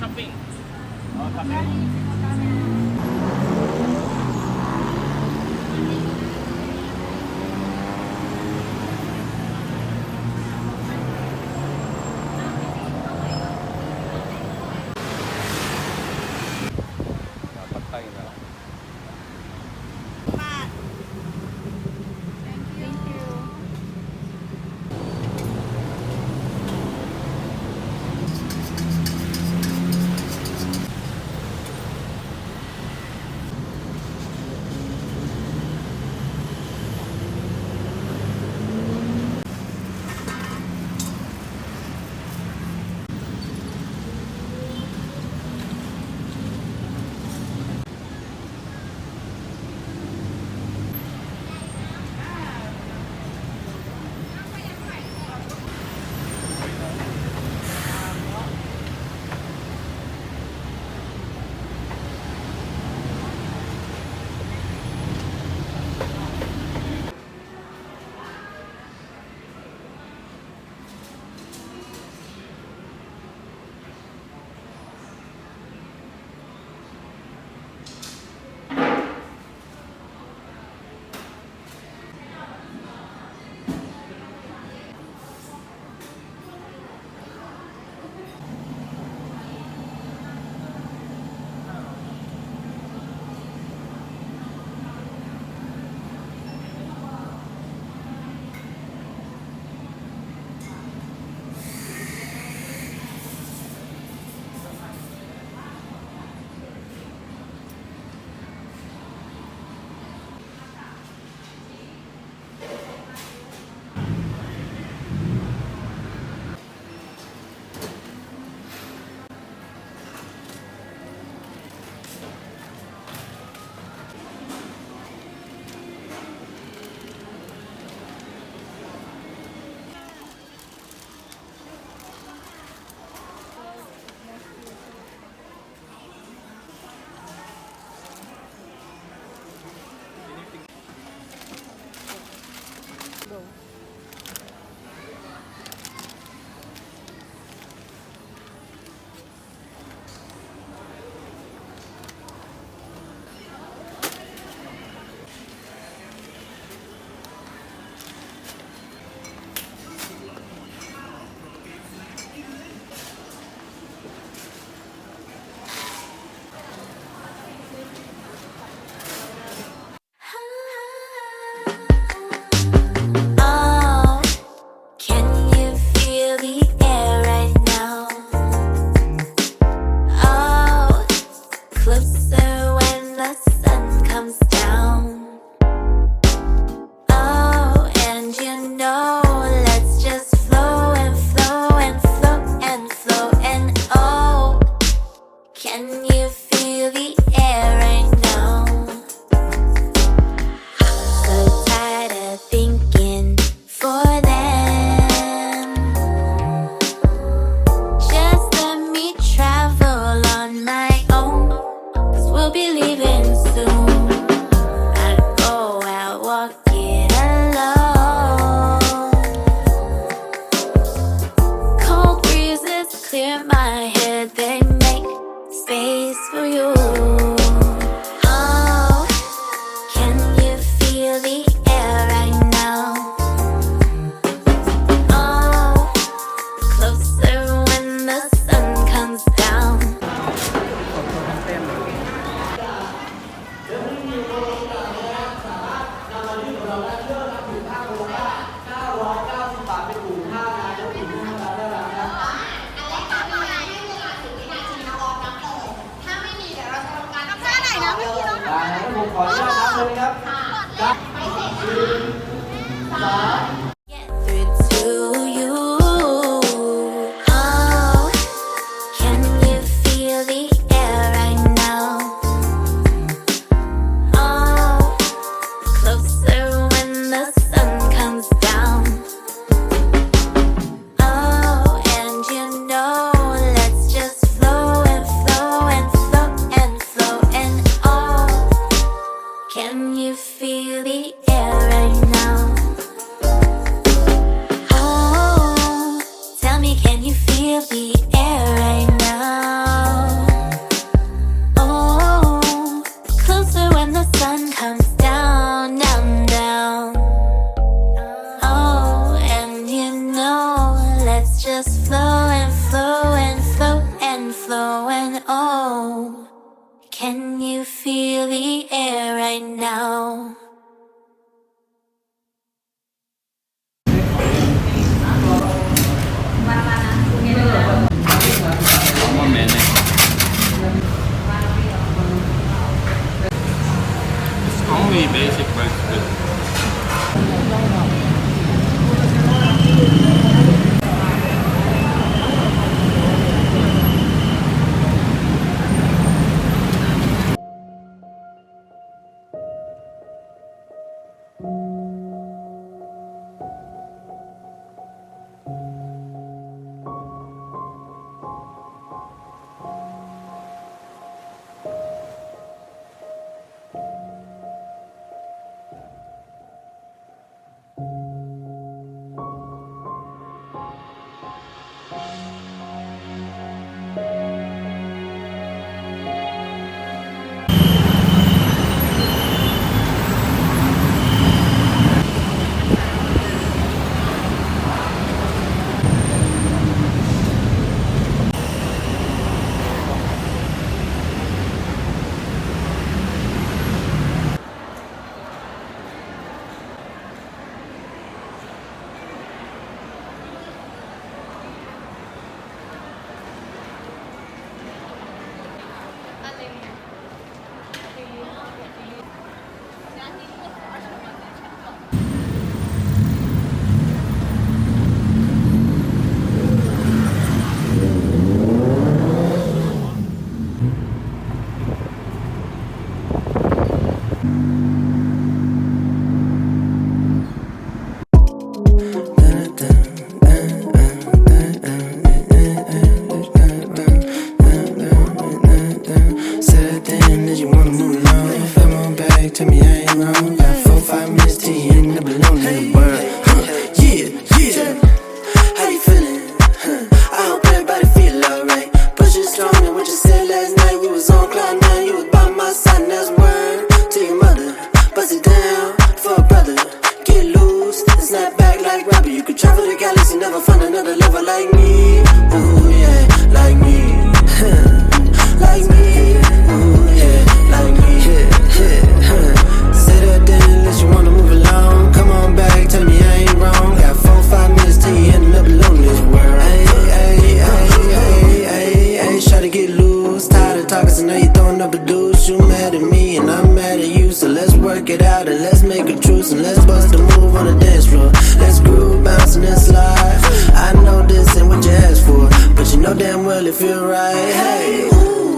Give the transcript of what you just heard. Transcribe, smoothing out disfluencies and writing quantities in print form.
ช้อปปิ้งอ๋อคาเฟ่ปัดไทยแล้ว ผมขออนุญาตนับเลยครับนับหนึ่งสอง Get through to you. Oh, can you feel the air right now? Oh, closer when the sun comes down. Oh, and you know, let's just flow and flow and flow and flow and oh, can you feel the air right now? work it out and let's make a truce and let's bust a move on the dance floor. Let's groove, bouncing and slide. I know this ain't what you asked for, but you know damn well it feel right. Hey, ooh.